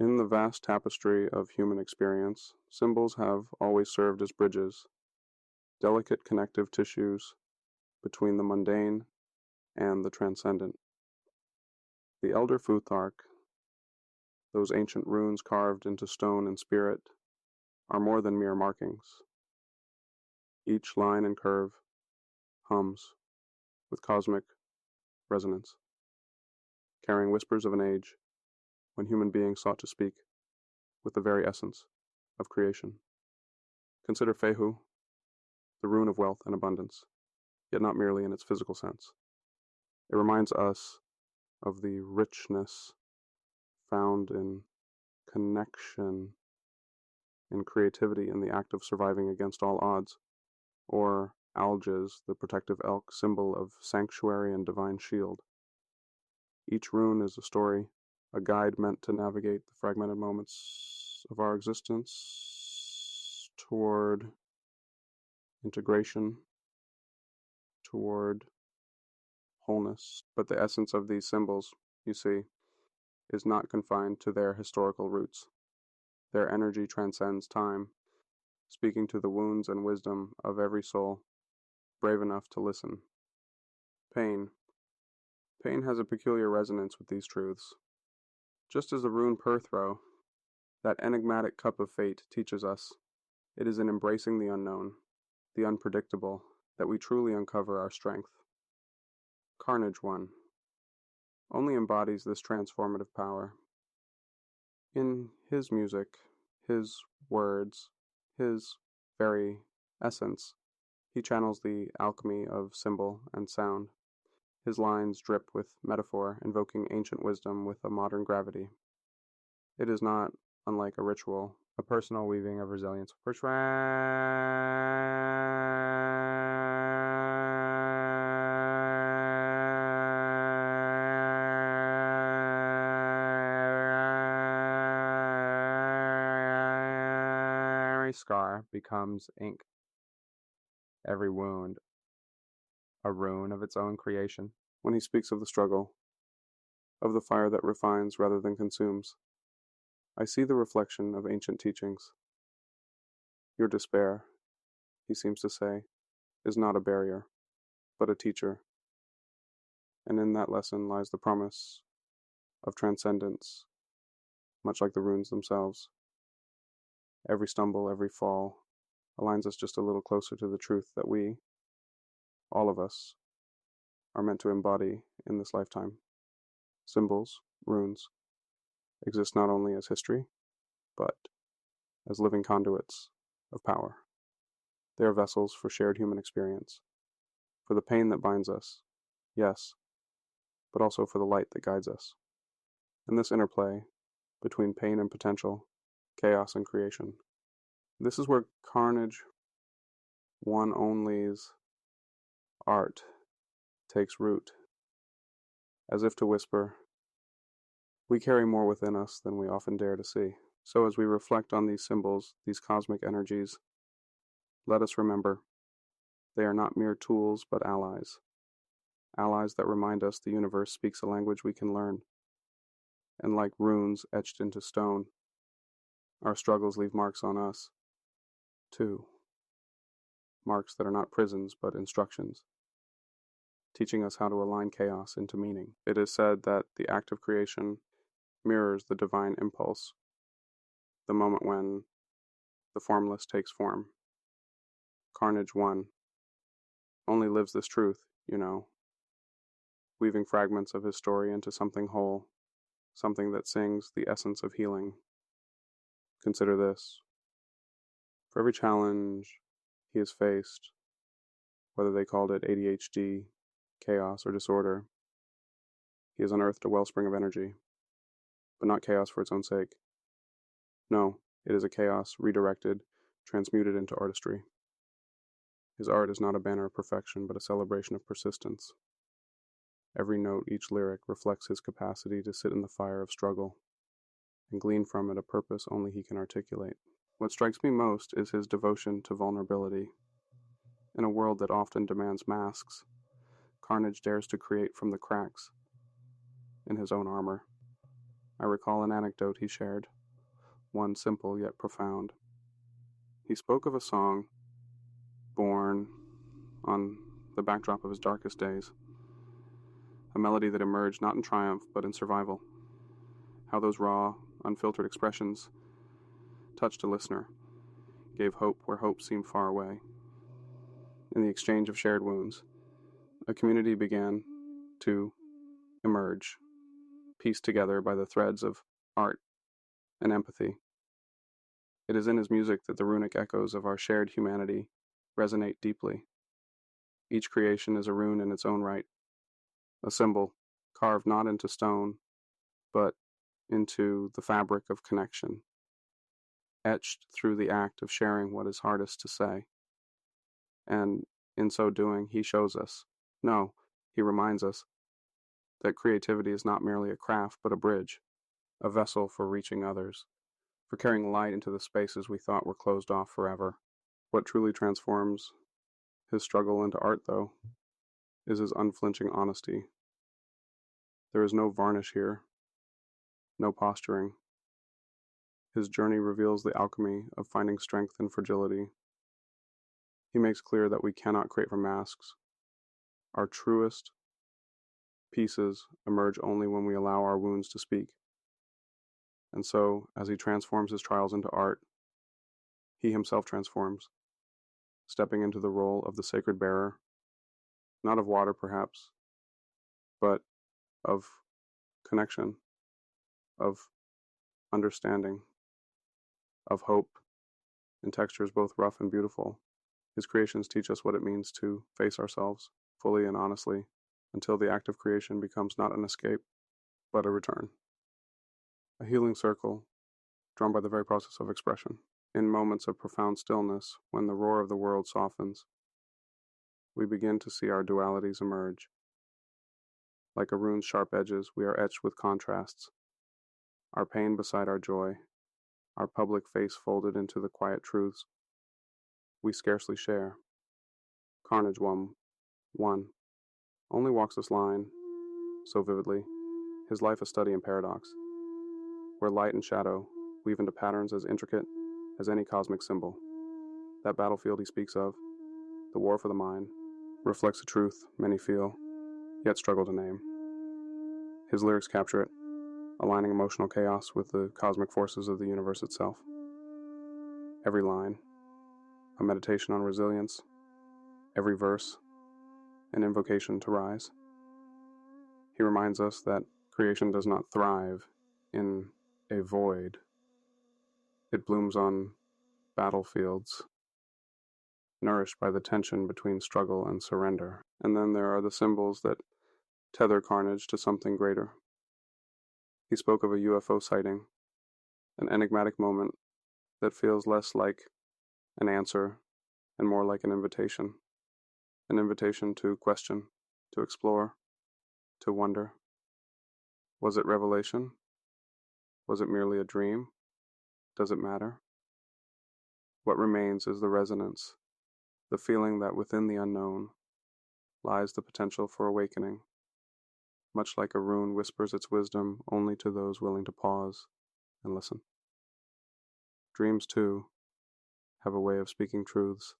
In the vast tapestry of human experience, symbols have always served as bridges, delicate connective tissues between the mundane and the transcendent. The elder Futhark, those ancient runes carved into stone and spirit, are more than mere markings. Each line and curve hums with cosmic resonance, carrying whispers of an age when human beings sought to speak with the very essence of creation. Consider Fehu, the rune of wealth and abundance, yet not merely in its physical sense. It reminds us of the richness found in connection and creativity in the act of surviving against all odds, or Alges, the protective elk, symbol of sanctuary and divine shield. Each rune is a story, a guide meant to navigate the fragmented moments of our existence toward integration, toward wholeness. But the essence of these symbols, you see, is not confined to their historical roots. Their energy transcends time, speaking to the wounds and wisdom of every soul brave enough to listen. Pain has a peculiar resonance with these truths. Just as the rune Perthro, that enigmatic cup of fate, teaches us, it is in embracing the unknown, the unpredictable, that we truly uncover our strength. Carnage 1 only embodies this transformative power. In his music, his words, his very essence, he channels the alchemy of symbol and sound. His lines drip with metaphor, invoking ancient wisdom with a modern gravity. It is not unlike a ritual, a personal weaving of resilience. Every scar becomes ink. Every wound a rune of its own creation. When he speaks of the struggle, of the fire that refines rather than consumes, I see the reflection of ancient teachings. Your despair, he seems to say, is not a barrier, but a teacher. And in that lesson lies the promise of transcendence, much like the runes themselves. Every stumble, every fall, aligns us just a little closer to the truth that we, all of us, are meant to embody in this lifetime. Symbols, runes, exist not only as history, but as living conduits of power. They are vessels for shared human experience, for the pain that binds us, yes, but also for the light that guides us. And this interplay between pain and potential, chaos and creation, this is where Carnage 1nOnly's art takes root, as if to whisper, we carry more within us than we often dare to see. So as we reflect on these symbols, these cosmic energies, let us remember, they are not mere tools, but allies. Allies that remind us the universe speaks a language we can learn. And like runes etched into stone, our struggles leave marks on us, too. Marks that are not prisons, but instructions, teaching us how to align chaos into meaning. It is said that the act of creation mirrors the divine impulse, the moment when the formless takes form. Carnage 1 only lives this truth, weaving fragments of his story into something whole, something that sings the essence of healing. Consider this. For every challenge he has faced, whether they called it ADHD, chaos, or disorder, he has unearthed a wellspring of energy, but not chaos for its own sake. No, it is a chaos redirected, transmuted into artistry. His art is not a banner of perfection, but a celebration of persistence. Every note, each lyric, reflects his capacity to sit in the fire of struggle and glean from it a purpose only he can articulate. What strikes me most is his devotion to vulnerability. In a world that often demands masks, Carnage dares to create from the cracks in his own armor. I recall an anecdote he shared, one simple yet profound. He spoke of a song born on the backdrop of his darkest days, a melody that emerged not in triumph but in survival. How those raw, unfiltered expressions touched a listener, gave hope where hope seemed far away. In the exchange of shared wounds, a community began to emerge, pieced together by the threads of art and empathy. It is in his music that the runic echoes of our shared humanity resonate deeply. Each creation is a rune in its own right, a symbol carved not into stone, but into the fabric of connection, etched through the act of sharing what is hardest to say. And in so doing, he shows us, no, he reminds us, that creativity is not merely a craft, but a bridge, a vessel for reaching others, for carrying light into the spaces we thought were closed off forever. What truly transforms his struggle into art, though, is his unflinching honesty. There is no varnish here, no posturing. His journey reveals the alchemy of finding strength in fragility. He makes clear that we cannot create from masks. Our truest pieces emerge only when we allow our wounds to speak. And so, as he transforms his trials into art, he himself transforms, stepping into the role of the sacred bearer, not of water perhaps, but of connection, of understanding, of hope, in textures both rough and beautiful. His creations teach us what it means to face ourselves fully and honestly, until the act of creation becomes not an escape, but a return. A healing circle, drawn by the very process of expression. In moments of profound stillness, when the roar of the world softens, we begin to see our dualities emerge. Like a rune's sharp edges, we are etched with contrasts, our pain beside our joy, our public face folded into the quiet truths we scarcely share. Carnage one only walks this line so vividly, his life a study in paradox, where light and shadow weave into patterns as intricate as any cosmic symbol. That battlefield he speaks of, the war for the mind, reflects a truth many feel, yet struggle to name. His lyrics capture it, aligning emotional chaos with the cosmic forces of the universe itself. Every line, a meditation on resilience, every verse, an invocation to rise. He reminds us that creation does not thrive in a void. It blooms on battlefields, nourished by the tension between struggle and surrender. And then there are the symbols that tether carnage to something greater. He spoke of a UFO sighting, an enigmatic moment that feels less like an answer and more like an invitation to question, to explore, to wonder. Was it revelation? Was it merely a dream? Does it matter? What remains is the resonance, the feeling that within the unknown lies the potential for awakening, much like a rune whispers its wisdom only to those willing to pause and listen. Dreams, too, have a way of speaking truths,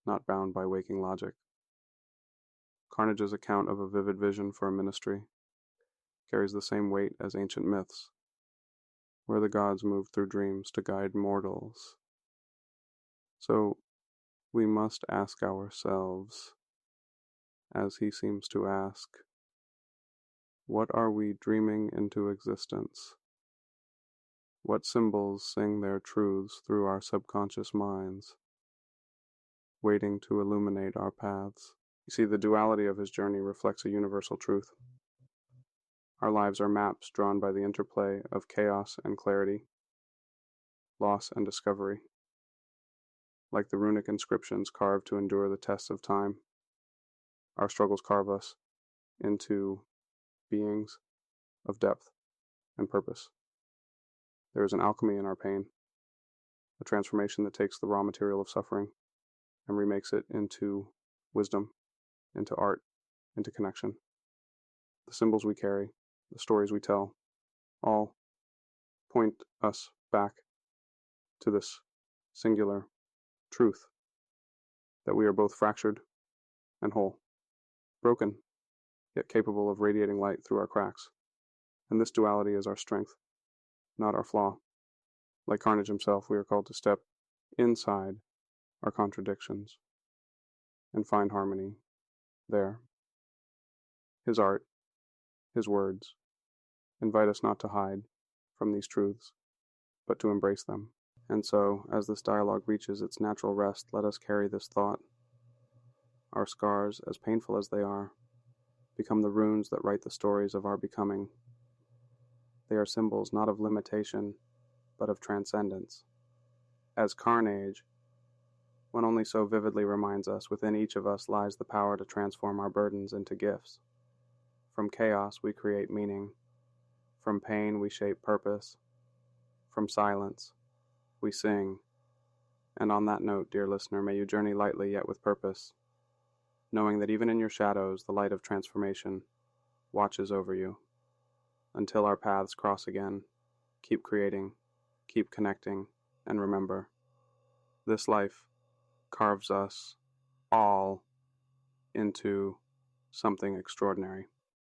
not bound by waking logic. Carnage's account of a vivid vision for a ministry carries the same weight as ancient myths, where the gods moved through dreams to guide mortals. So we must ask ourselves, as he seems to ask, what are we dreaming into existence? What symbols sing their truths through our subconscious minds, waiting to illuminate our paths? You see, the duality of his journey reflects a universal truth. Our lives are maps drawn by the interplay of chaos and clarity, loss and discovery. Like the runic inscriptions carved to endure the tests of time, our struggles carve us into beings of depth and purpose. There is an alchemy in our pain, a transformation that takes the raw material of suffering and remakes it into wisdom, into art, into connection. The symbols we carry, the stories we tell, all point us back to this singular truth that we are both fractured and whole, broken, yet capable of radiating light through our cracks. And this duality is our strength, not our flaw. Like Carnage himself, we are called to step inside our contradictions and find harmony there. His art, his words, invite us not to hide from these truths, but to embrace them. And so, as this dialogue reaches its natural rest, let us carry this thought. Our scars, as painful as they are, become the runes that write the stories of our becoming. They are symbols not of limitation, but of transcendence. As Carnage, 1nOnly so vividly reminds us, within each of us lies the power to transform our burdens into gifts. From chaos we create meaning. From pain we shape purpose. From silence we sing. And on that note, dear listener, may you journey lightly yet with purpose, knowing that even in your shadows the light of transformation watches over you. Until our paths cross again, keep creating, keep connecting, and remember, this life carves us all into something extraordinary.